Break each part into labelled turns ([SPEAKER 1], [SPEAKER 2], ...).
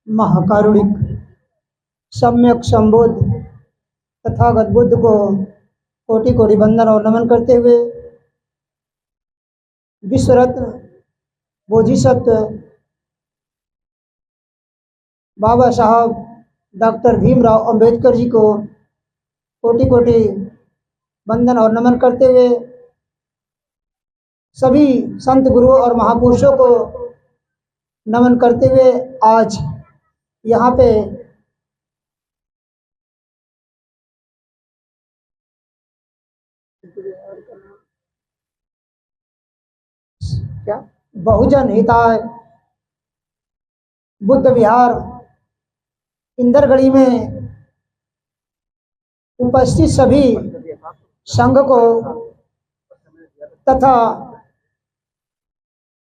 [SPEAKER 1] महाकारुणिक सम्यक संबोध तथागत बुद्ध को कोटि कोटि वंदन और नमन करते हुए विश्व रत्न बोधिसत्व बाबा साहब डॉक्टर भीमराव अंबेडकर जी को कोटि कोटि वंदन और नमन करते हुए सभी संत गुरुओं और महापुरुषों को नमन करते हुए आज यहाँ पे क्या बहुजन हिताय बुद्ध विहार इंदरगढ़ी में उपस्थित सभी संघ को तथा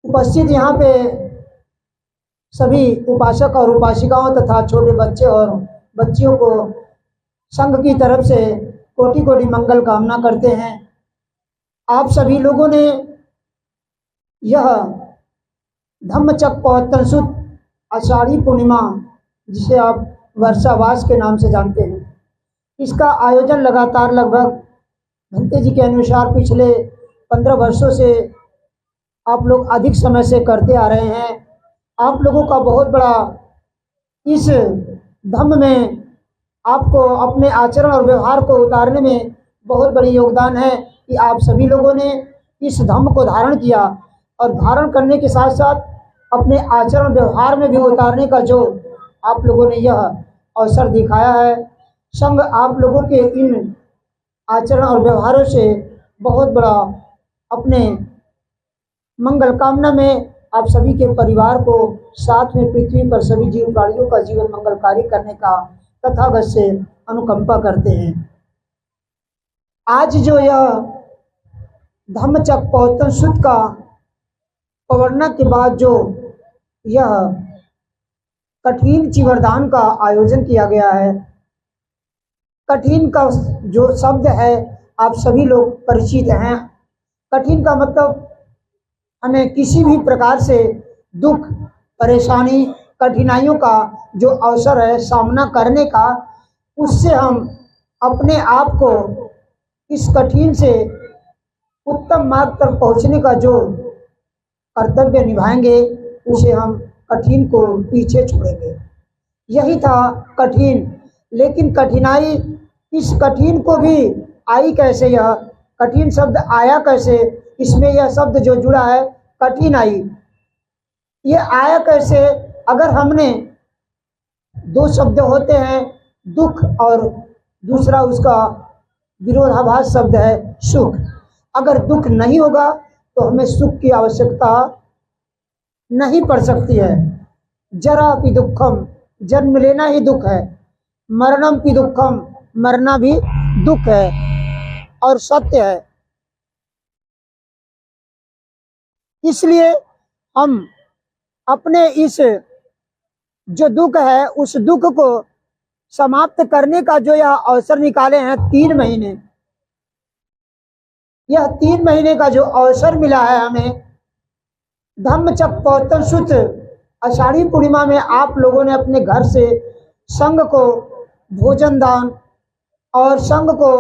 [SPEAKER 1] उपस्थित यहाँ पे सभी उपासक और उपासिकाओं तथा छोटे बच्चे और बच्चियों को संघ की तरफ से कोटि कोटि मंगल कामना करते हैं। आप सभी लोगों ने यह धम्मचक्र पवर्तन सुद आषाढ़ी पूर्णिमा, जिसे आप वर्षावास के नाम से जानते हैं, इसका आयोजन लगातार लगभग भंते जी के अनुसार पिछले 15 वर्षों से आप लोग अधिक समय से करते आ रहे हैं। आप लोगों का बहुत बड़ा इस धम्म में आपको अपने आचरण और व्यवहार को उतारने में बहुत बड़ी योगदान है कि आप सभी लोगों ने इस धम्म को धारण किया और धारण करने के साथ साथ अपने आचरण व्यवहार में भी उतारने का जो आप लोगों ने यह अवसर दिखाया है। संघ आप लोगों के इन आचरण और व्यवहारों से बहुत बड़ा अपने मंगल कामना में आप सभी के परिवार को साथ में पृथ्वी पर सभी जीव प्राणियों का जीवन मंगलकारी करने का तथागत से अनुकंपा करते हैं। आज जो यह धम्मचक्र पवर्तन सुद का पवर्णना के बाद जो यह कठिन चिवरदान का आयोजन किया गया है, कठिन का जो शब्द है आप सभी लोग परिचित हैं। कठिन का मतलब हमें किसी भी प्रकार से दुख, परेशानी, कठिनाइयों का जो अवसर है सामना करने का, उससे हम अपने आप को इस कठिन से उत्तम मार्ग तक पहुंचने का जो कर्तव्य निभाएंगे, उसे हम कठिन को पीछे छोड़ेंगे। यही था कठिन। लेकिन कठिनाई, इस कठिन को भी आई कैसे, यह कठिन शब्द आया कैसे, इसमें यह शब्द जो जुड़ा है कठिनाई, ये आया कैसे? अगर हमने दो शब्द होते हैं दुख और दूसरा उसका विरोधाभास शब्द है सुख। अगर दुख नहीं होगा तो हमें सुख की आवश्यकता नहीं पड़ सकती है। जरापि दुखम, जन्म लेना ही दुख है। मरणम पि दुखम, मरना भी दुख है और सत्य है। इसलिए हम अपने इस जो दुख है उस दुख को समाप्त करने का जो यह अवसर निकाले हैं 3 महीने, यह 3 महीने का जो अवसर मिला है हमें, धम्मचक्र पवर्तन सुद आषाढ़ी पूर्णिमा में आप लोगों ने अपने घर से संघ को भोजन दान और संघ को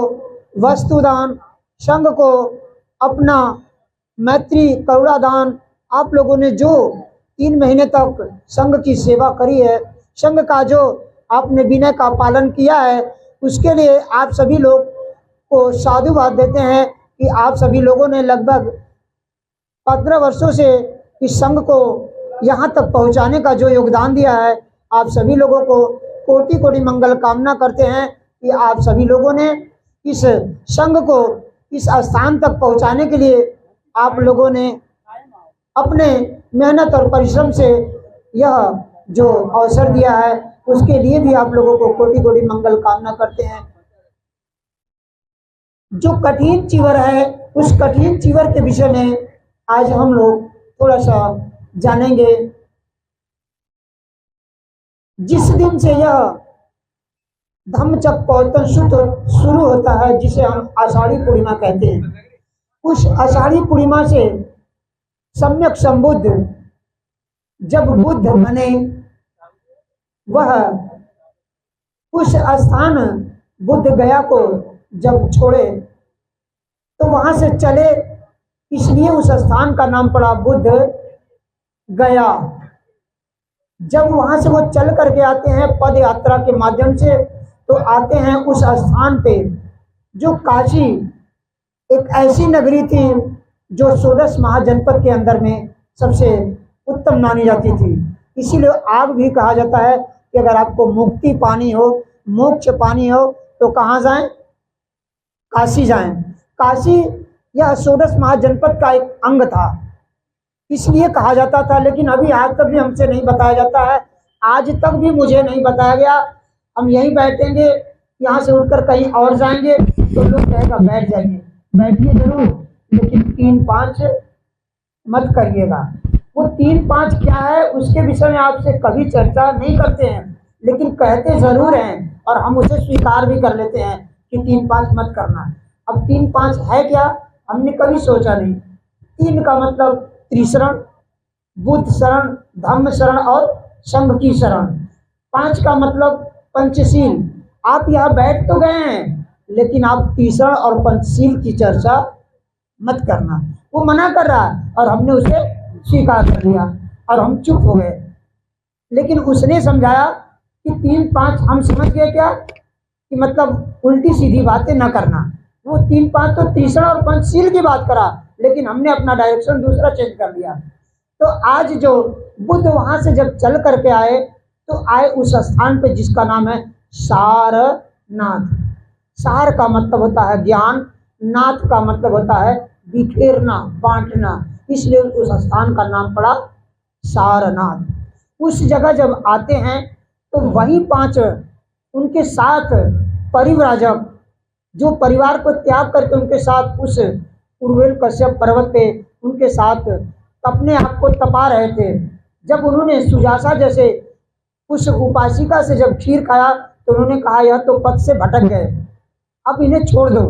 [SPEAKER 1] वस्तु दान, संघ को अपना मैत्री करुणा दान, आप लोगों ने जो 3 महीने तक संघ की सेवा करी है, संघ का जो आपने विनय का पालन किया है, उसके लिए आप सभी लोग को साधुवाद देते हैं कि आप सभी लोगों ने लगभग 15 वर्षों से इस संघ को यहाँ तक पहुँचाने का जो योगदान दिया है। आप सभी लोगों को कोटि कोटि मंगल कामना करते हैं कि आप सभी लोगों ने इस संघ को इस स्थान तक पहुँचाने के लिए आप लोगों ने अपने मेहनत और परिश्रम से यह जो अवसर दिया है, उसके लिए भी आप लोगों को कोटि कोटि मंगल कामना करते हैं। जो कठिन चिवर है, उस कठिन चिवर के विषय में आज हम लोग थोड़ा सा जानेंगे। जिस दिन से यह धम्मचक्र पवर्तन सुद शुरू होता है, जिसे हम आषाढ़ी पूर्णिमा कहते हैं, उस आषाढ़ी पूर्णिमा से सम्यक संबुद्ध जब बुद्ध बने वह उस स्थान बुद्ध गया को जब छोड़े तो वहां से चले, इसलिए उस स्थान का नाम पड़ा बुद्ध गया। जब वहां से वो चल करके आते हैं पद यात्रा के माध्यम से, तो आते हैं उस स्थान पे जो काशी एक ऐसी नगरी थी जो षोडश महाजनपद के अंदर में सबसे उत्तम मानी जाती थी। इसीलिए आग भी कहा जाता है कि अगर आपको मुक्ति पानी हो, मोक्ष पानी हो, तो कहाँ जाएं? काशी जाएं। काशी यह षोडश महाजनपद का एक अंग था, इसलिए कहा जाता था। लेकिन अभी आज तक भी हमसे नहीं बताया जाता है, आज तक भी मुझे नहीं बताया गया। हम यहीं बैठेंगे, यहाँ से उठकर कहीं और जाएंगे तो लोग कहेगा बैठ जाइए, बैठिए जरूर, लेकिन 3-5 मत करिएगा। वो 3-5 क्या है उसके विषय में आपसे कभी चर्चा नहीं करते हैं, लेकिन कहते जरूर हैं और हम उसे स्वीकार भी कर लेते हैं कि 3-5 मत करना। अब 3-5 है क्या, हमने कभी सोचा नहीं। 3 का मतलब त्रिशरण, बुद्ध शरण, धम्म शरण और संघ की शरण। 5 का मतलब पंचशील। आप यहाँ बैठ तो गए हैं, लेकिन आप तीसरण और पंचशील की चर्चा मत करना। वो मना कर रहा है और हमने उसे स्वीकार कर लिया और हम चुप हो गए। लेकिन उसने समझाया कि 3-5 हम समझ गए क्या, कि मतलब उल्टी सीधी बातें न करना। वो 3-5 तो तीसरा और पंचशील की बात करा, लेकिन हमने अपना डायरेक्शन दूसरा चेंज कर लिया। तो आज जो बुद्ध वहां से जब चल करके आए, तो आए उस स्थान पे जिसका नाम है सारनाथ। सार का मतलब होता है ज्ञान, नाथ का मतलब होता है बिखेरना, बांटना, इसलिए उस स्थान का नाम पड़ा सारनाथ। उस जगह जब आते हैं तो वही 5 उनके साथ परिव्राजक जो परिवार को त्याग करके उनके साथ उस उर्वेल कश्यप पर्वत पे उनके साथ अपने आप को तपा रहे थे। जब उन्होंने सुजासा जैसे उस उपासिका से जब खीर खाया तो उन्होंने कहा यह तो पथ से भटक गए, अब इन्हें छोड़ दो।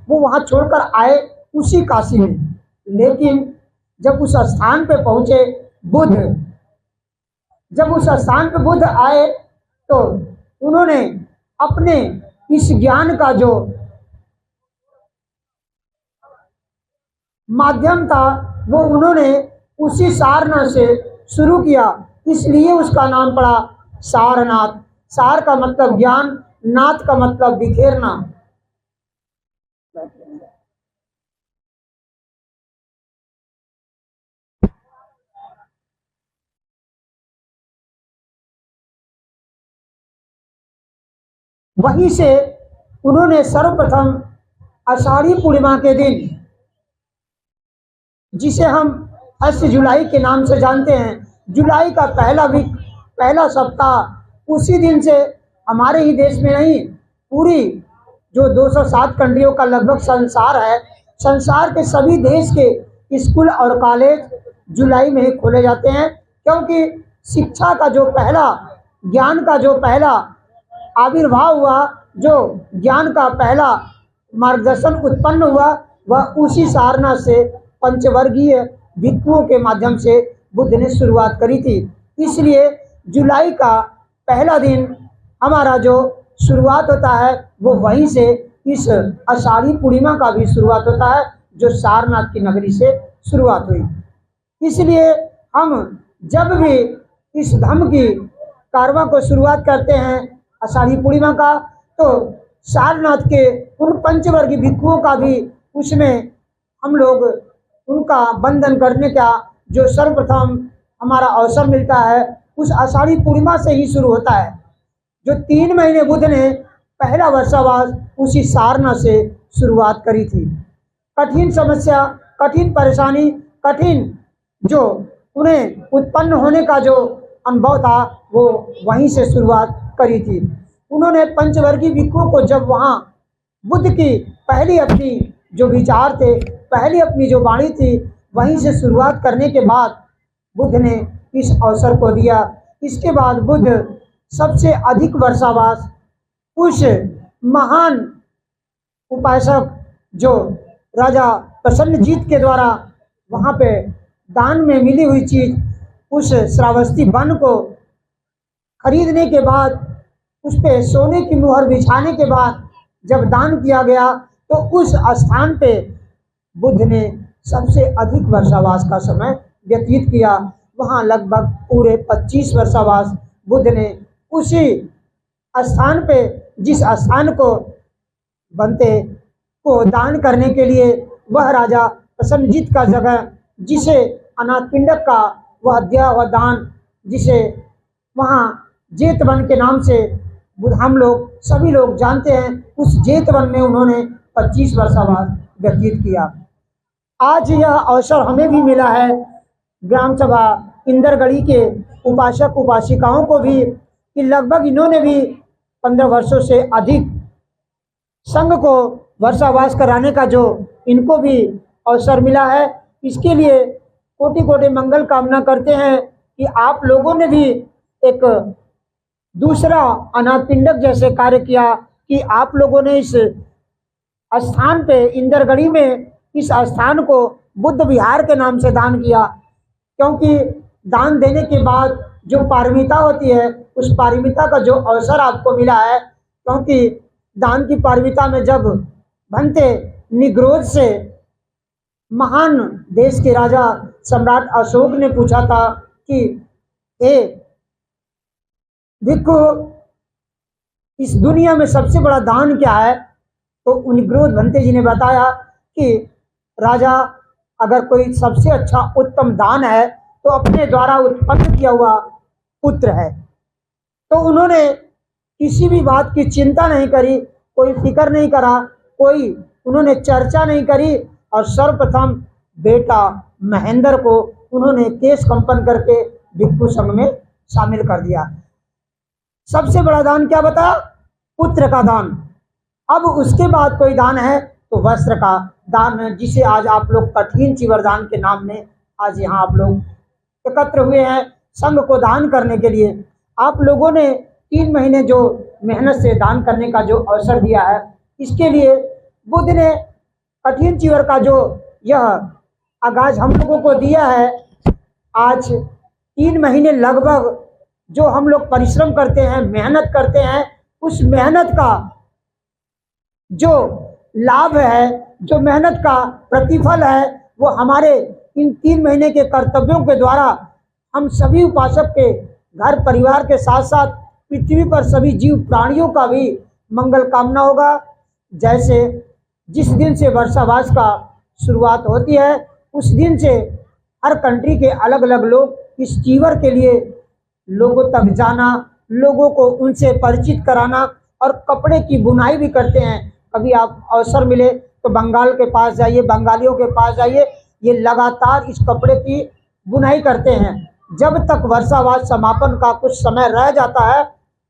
[SPEAKER 1] वो वहां छोड़कर आए उसी काशी में। लेकिन जब उस स्थान पे पहुंचे बुद्ध, जब उस स्थान पे बुद्ध आए तो उन्होंने अपने इस ज्ञान का जो माध्यम था वो उन्होंने उसी सारनाथ से शुरू किया, इसलिए उसका नाम पड़ा सारनाथ। सार का मतलब ज्ञान, नाथ का मतलब बिखेरना। वहीं से उन्होंने सर्वप्रथम आषाढ़ी पूर्णिमा के दिन, जिसे हम 8 जुलाई के नाम से जानते हैं, जुलाई का पहला वीक, पहला सप्ताह, उसी दिन से हमारे ही देश में नहीं, पूरी जो 207 कंट्रियों का लगभग संसार है, संसार के सभी देश के स्कूल और कॉलेज जुलाई में ही खोले जाते हैं। क्योंकि शिक्षा का जो पहला, ज्ञान का जो पहला आविर्भाव हुआ, जो ज्ञान का पहला मार्गदर्शन उत्पन्न हुआ, वह उसी सारनाथ से पंचवर्गीय भिक्षुओं के माध्यम से बुद्ध ने शुरुआत करी थी। इसलिए जुलाई का पहला दिन हमारा जो शुरुआत होता है वो वहीं से इस आषाढ़ी पूर्णिमा का भी शुरुआत होता है, जो सारनाथ की नगरी से शुरुआत हुई। इसलिए हम जब भी इस धम्म की कारवां को शुरुआत करते हैं आषाढ़ी पूर्णिमा का, तो सारनाथ के उन पंचवर्गीय भिक्षुओं का भी उसमें हम लोग उनका वंदन करने का जो सर्वप्रथम हमारा अवसर मिलता है, उस आषाढ़ी पूर्णिमा से ही शुरू होता है। जो 3 महीने बुद्ध ने पहला वर्षावास उसी सारनाथ से शुरुआत करी थी। कठिन समस्या, कठिन परेशानी, कठिन जो उन्हें उत्पन्न होने का जो अनुभव था वो वहीं से शुरुआत करी थी। उन्होंने पंचवर्गीय भिक्षुओं को जब वहाँ बुद्ध की पहली अपनी जो विचार थे, पहली अपनी जो वाणी थी, वहीं से शुरुआत करने के बाद बुद्ध ने इस अवसर को दिया। इसके बाद बुद्ध सबसे अधिक वर्षावास उस महान उपासक जो राजा प्रसन्नजीत के द्वारा वहाँ पे दान में मिली हुई चीज, उस श्रावस्ती वन को खरीदने के बाद उस पे सोने की मुहर बिछाने के बाद जब दान किया गया तो उस स्थान पे बुद्ध ने सबसे अधिक वर्षावास का समय व्यतीत किया। वहाँ लगभग पूरे 25 वर्षावास बुद्ध ने उसी स्थान पे, जिस स्थान को बनते को दान करने के लिए वह राजा प्रसन्नजीत का जगह, जिसे अनाथ पिंडक का वह दिया हुआ दान, जिसे वहाँ जेतवन के नाम से हम लोग सभी लोग जानते हैं, उस जेतवन में उन्होंने 25 वर्षावास व्यतीत किया। आज यह अवसर हमें भी मिला है ग्राम सभा इंदरगढ़ी के उपासक उपासिकाओं को भी, कि लगभग इन्होंने भी 15 वर्षों से अधिक संघ को वर्षावास कराने का जो इनको भी अवसर मिला है, इसके लिए कोटि कोटि मंगल कामना करते हैं कि आप लोगों ने भी एक दूसरा अनाथ पिंडक जैसे कार्य किया, कि आप लोगों ने इस स्थान पे इंदरगढ़ी में इस स्थान को बुद्ध विहार के नाम से दान किया। क्योंकि दान देने के बाद जो पारमिता होती है, उस पारमिता का जो अवसर आपको मिला है, क्योंकि दान की पारमिता में जब भंते निग्रोध से महान देश के राजा सम्राट अशोक ने पूछा था कि हे भिक्षु, इस दुनिया में सबसे बड़ा दान क्या है, तो निग्रोध भंते जी ने बताया कि राजा, अगर कोई सबसे अच्छा उत्तम दान है तो अपने द्वारा उत्पन्न किया हुआ पुत्र है। तो उन्होंने किसी भी बात की चिंता नहीं करी, कोई फिक्र नहीं करा, कोई उन्होंने चर्चा नहीं करी, और सर्वप्रथम बेटा महेंद्र को उन्होंने केश कंपन करके भिक्षु संघ में शामिल कर दिया। सबसे बड़ा दान क्या बताया? पुत्र का दान। अब उसके बाद कोई दान है तो वस्त्र का दान है, जिसे आज आप लोग कठिन चीवर दान के नाम में आज यहाँ आप लोग एकत्र हुए हैं संघ को दान करने के लिए। आप लोगों ने 3 महीने जो मेहनत से दान करने का जो अवसर दिया है, इसके लिए बुद्ध ने कठिन चीवर का जो यह आगाज हम लोगों को दिया है। आज 3 महीने लगभग जो हम लोग परिश्रम करते हैं, मेहनत करते हैं, उस मेहनत का जो लाभ है, जो मेहनत का प्रतिफल है, वो हमारे इन 3 महीने के कर्तव्यों के द्वारा हम सभी उपासक के घर परिवार के साथ साथ पृथ्वी पर सभी जीव प्राणियों का भी मंगल कामना होगा। जैसे जिस दिन से वर्षावास का शुरुआत होती है, उस दिन से हर कंट्री के अलग अलग लोग इस चीवर के लिए लोगों तक जाना, लोगों को उनसे परिचित कराना, और कपड़े की बुनाई भी करते हैं। कभी आप अवसर मिले तो बंगाल के पास जाइए, बंगालियों के पास जाइए, ये लगातार इस कपड़े की बुनाई करते हैं। जब तक वर्षावास समापन का कुछ समय रह जाता है,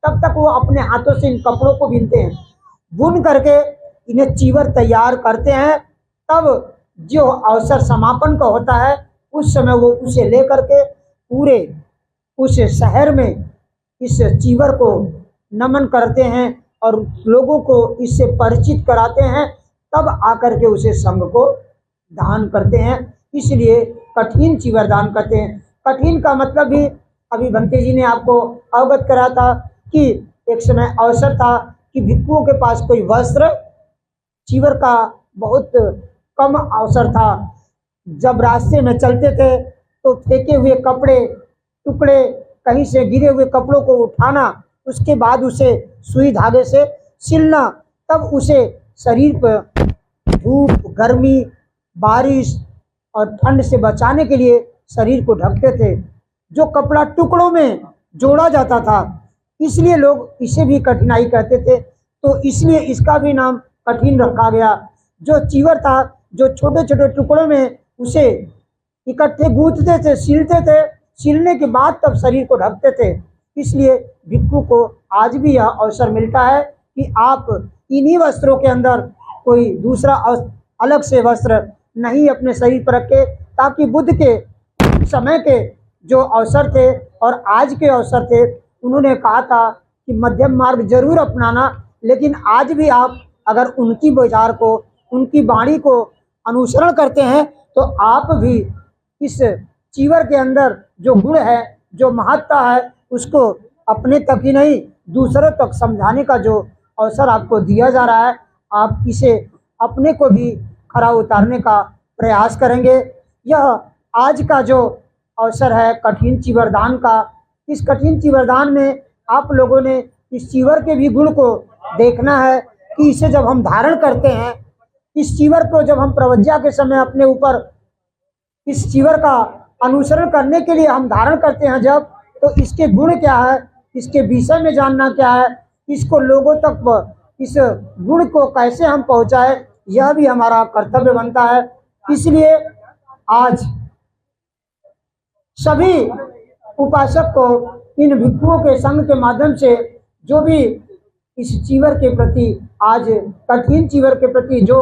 [SPEAKER 1] तब तक वो अपने हाथों से इन कपड़ों को बुनते हैं। बुन करके इन्हें चीवर तैयार करते हैं। तब जो अवसर समापन का होता है, उस समय वो उसे लेकर के पूरे उस शहर में इस चीवर को नमन करते हैं और लोगों को इससे परिचित कराते हैं। तब आकर के उसे संघ को दान करते हैं। इसलिए कठिन चीवर दान करते हैं। कठिन का मतलब भी अभी भंते जी ने आपको अवगत करा था कि एक समय अवसर था कि भिक्षुओं के पास कोई वस्त्र, चीवर का बहुत कम अवसर था। जब रास्ते में चलते थे तो फेंके हुए कपड़े टुकड़े, कहीं से गिरे हुए कपड़ों को उठाना, उसके बाद उसे सुई धागे से सिलना, तब उसे शरीर पर धूप, गर्मी, बारिश और ठंड से बचाने के लिए शरीर को ढकते थे। जो कपड़ा टुकड़ों में जोड़ा जाता था, इसलिए लोग इसे भी कठिनाई कहते थे, तो इसलिए इसका भी नाम कठिन रखा गया। जो चीवर था, जो छोटे छोटे टुकड़ों में उसे इकट्ठे गूंथते थे, सिलते थे, सिलने के बाद तब शरीर को ढकते थे। इसलिए भिक्षु को आज भी यह अवसर मिलता है कि आप इन्हीं वस्त्रों के अंदर कोई दूसरा अलग से वस्त्र नहीं अपने शरीर पर रखे, ताकि बुद्ध के समय के जो अवसर थे और आज के अवसर थे, उन्होंने कहा था कि मध्यम मार्ग जरूर अपनाना, लेकिन आज भी आप अगर उनकी विचार को, उनकी वाणी को अनुसरण करते हैं, तो आप भी इस चीवर के अंदर जो गुण है, जो महत्ता है, उसको अपने तक ही नहीं दूसरों तक समझाने का जो अवसर आपको दिया जा रहा है, आप इसे अपने को भी खरा उतारने का प्रयास करेंगे। यह आज का जो अवसर है कठिन चीवरदान का, इस कठिन चीवरदान में आप लोगों ने इस चीवर के भी गुण को देखना है कि इसे जब हम धारण करते हैं, इस चीवर को जब हम प्रवज्ञा के समय अपने ऊपर इस चीवर का अनुसरण करने के लिए हम धारण करते हैं जब, तो इसके गुण क्या है, इसके विषय में जानना क्या है, इसको लोगों तक इस गुण को कैसे हम पहुंचाए, यह भी हमारा कर्तव्य बनता है। इसलिए आज सभी उपासक को इन भिक्षुओं के संघ के माध्यम से जो भी इस चीवर के प्रति, आज कठिन चीवर के प्रति जो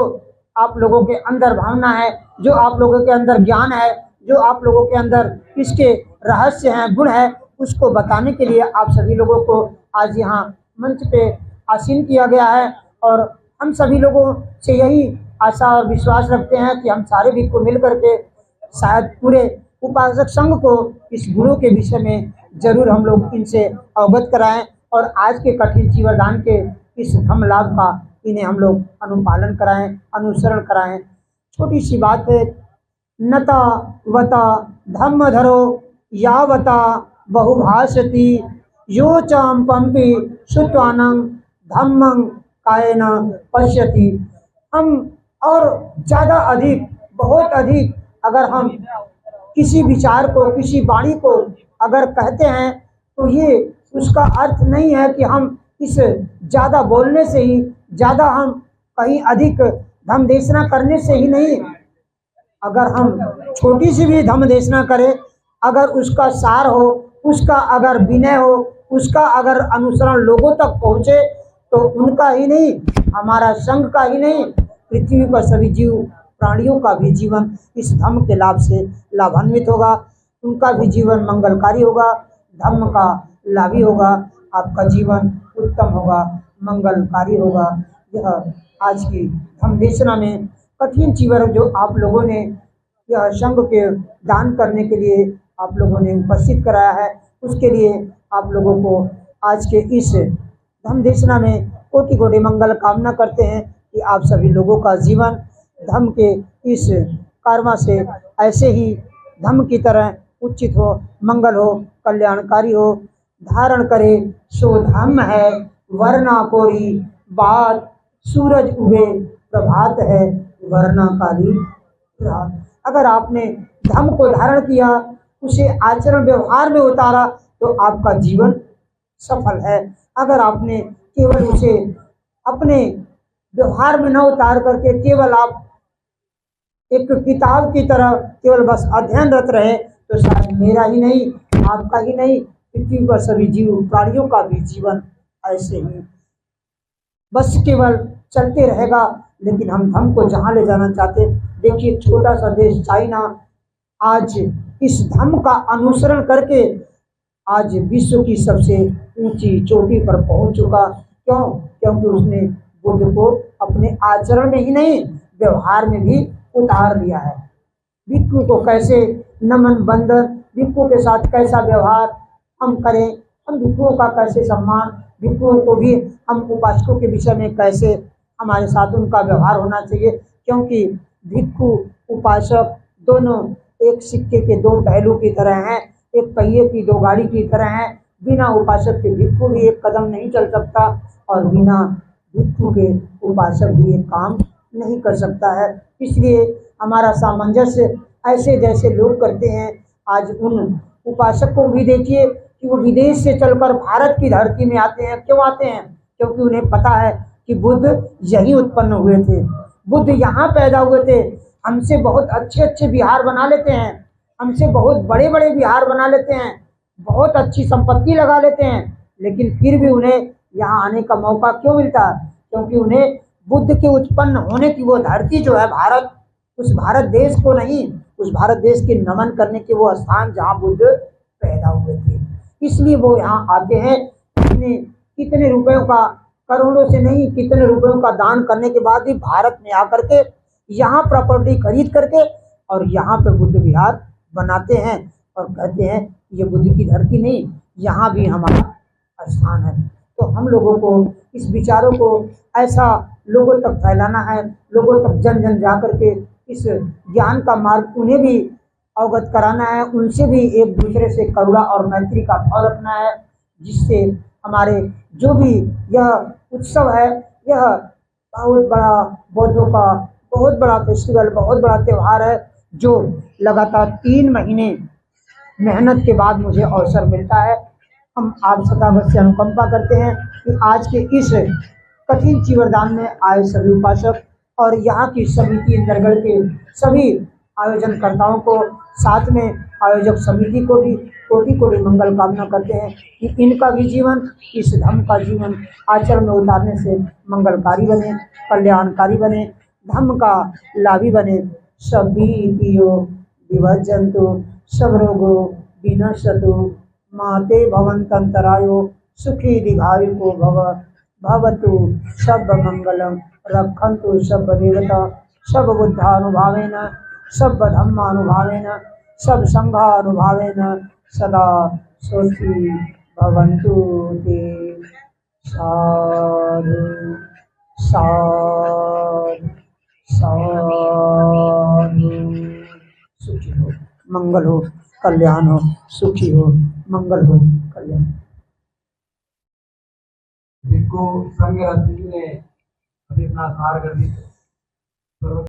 [SPEAKER 1] आप लोगों के अंदर भावना है, जो आप लोगों के अंदर ज्ञान है, जो आप लोगों के अंदर इसके रहस्य हैं, गुण है, उसको बताने के लिए आप सभी लोगों को आज यहाँ मंच पे आसीन किया गया है। और हम सभी लोगों से यही आशा और विश्वास रखते हैं कि हम सारे भिक्षु मिल करके शायद पूरे उपासक संघ को इस गुणों के विषय में जरूर हम लोग इनसे अवगत कराएं और आज के कठिन चीवरदान के इस धम्म लाभ का इन्हें हम लोग अनुपालन कराएं, अनुसरण कराएं। छोटी सी बात है, नता वता धम्म धरो यावता बहुभाषति यो चाम पंपी श्रुत्वानं धम्मं कायेन पश्यति। हम और ज़्यादा अधिक, बहुत अधिक अगर हम किसी विचार को, किसी वाणी को अगर कहते हैं तो ये उसका अर्थ नहीं है कि हम इस ज़्यादा बोलने से ही, ज़्यादा हम कहीं अधिक धम्म देशना करने से ही नहीं। अगर हम छोटी सी भी धम्म देशना करें, अगर उसका सार हो, उसका अगर विनय हो, उसका अगर अनुसरण लोगों तक पहुँचे, तो उनका ही नहीं, हमारा संघ का ही नहीं, पृथ्वी पर सभी जीव प्राणियों का भी जीवन इस धम्म के लाभ से लाभान्वित होगा, उनका भी जीवन मंगलकारी होगा, धम्म का लाभी होगा, आपका जीवन उत्तम होगा, मंगलकारी होगा। यह आज की धम्म देशना में कठिन चीवर जो आप लोगों ने यह संघ के दान करने के लिए आप लोगों ने उपस्थित कराया है, उसके लिए आप लोगों को आज के इस धम्म देशना में कोटि कोटि मंगल कामना करते हैं कि आप सभी लोगों का जीवन धम्म के इस कर्म से ऐसे ही धम्म की तरह उचित हो, मंगल हो, कल्याणकारी हो। धारण करे सो धम्म है, वरना कोरी बात, सूरज उगे प्रभात है, वरना काली रात। अगर आपने धम्म को धारण किया, उसे आचरण व्यवहार में उतारा, तो आपका जीवन सफल है। अगर आपने केवल उसे अपने व्यवहार में न उतार करके केवल आप एक किताब की तरह केवल बस अध्ययनरत रहे, तो शायद मेरा ही नहीं, आपका ही नहीं, पृथ्वी पर सभी जीव प्राणियों का भी जीवन ऐसे ही बस केवल चलते रहेगा। लेकिन हम धम्म को जहाँ ले जाना चाहते, देखिए छोटा सा देश चाइना आज इस धम्म का अनुसरण करके आज विश्व की सबसे ऊंची चोटी पर पहुंच चुका। क्यों? क्योंकि उसने बुद्ध को अपने आचरण में ही नहीं, व्यवहार में भी उतार दिया है। भिक्षु को कैसे नमन बंदन, भिक्षु के साथ कैसा व्यवहार हम करें, हम भिक्षुओं का कैसे सम्मान, भिक्षुओं को भी हम उपासकों के विषय में कैसे हमारे साथ उनका व्यवहार होना चाहिए। क्योंकि भिक्षु उपासक दोनों एक सिक्के के दो पहलू की तरह हैं, एक पहिए की दो गाड़ी की तरह हैं। बिना उपासक के भिक्षु भी एक कदम नहीं चल सकता और बिना भिक्षु के उपासक भी एक काम नहीं कर सकता है। इसलिए हमारा सामंजस्य ऐसे जैसे लोग करते हैं, आज उन उपासक को भी देखिए कि वो विदेश से चलकर भारत की धरती में आते हैं। क्यों आते हैं? क्योंकि उन्हें पता है कि बुद्ध यहीं उत्पन्न हुए थे, बुद्ध यहाँ पैदा हुए थे। हमसे बहुत अच्छे अच्छे विहार बना लेते हैं, हमसे बहुत बड़े बड़े विहार बना लेते हैं, बहुत अच्छी संपत्ति लगा लेते हैं, लेकिन फिर भी उन्हें यहाँ आने का मौका क्यों मिलता है? क्योंकि उन्हें बुद्ध के उत्पन्न होने की वो धरती जो है भारत, उस भारत देश को नहीं, उस भारत देश के नमन करने के वो स्थान जहाँ बुद्ध पैदा हुए थे, इसलिए वो यहाँ आते हैं। कितने रुपयों का, करोड़ों से नहीं, कितने रुपयों का दान करने के बाद भी भारत में आकर के यहाँ प्रॉपर्टी खरीद करके और यहाँ पे बुद्ध विहार बनाते हैं और कहते हैं ये बुद्ध की धरती नहीं, यहाँ भी हमारा स्थान है। तो हम लोगों को इस विचारों को ऐसा लोगों तक फैलाना है, लोगों तक जन जन जा करके इस ज्ञान का मार्ग उन्हें भी अवगत कराना है, उनसे भी एक दूसरे से करुणा और मैत्री का भाव रखना है, जिससे हमारे जो भी यह उत्सव है, यह बहुत बड़ा बौद्धों का बहुत बड़ा फेस्टिवल, बहुत बड़ा त्यौहार है, जो लगातार 3 महीने मेहनत के बाद मुझे अवसर मिलता है। हम आप सदावत से अनुकंपा करते हैं कि आज के इस कठिन चीवरदान में आए सभी उपासक और यहाँ की समिति नरगढ़ के सभी आयोजनकर्ताओं को, साथ में आयोजक समिति को भी कोटि कोटि मंगल कामना करते हैं कि इनका भी जीवन, इस धम्म का जीवन आचरण में उतारने से मंगलकारी बने, कल्याणकारी बने, धम्म का लाभी बने। सभी पियो विभजन्तु सब रोगो विनश्यतु माते भवन्तन्तरायो सुखी दीर्घायुको भव भवतु सब मंगलम रक्षन्तु सब देवता सब बुद्धानुभावेन सब धम्मानुभावेन सब संघानुभावेन सदा सुखी भवन्तु ते। साधु साधु साधु। सुखी हो, मंगल हो, कल्याण हो, सुखी हो, मंगल हो, कल्याण।
[SPEAKER 2] जिसको संघ रत्न ने अभी अपना सार कर दी।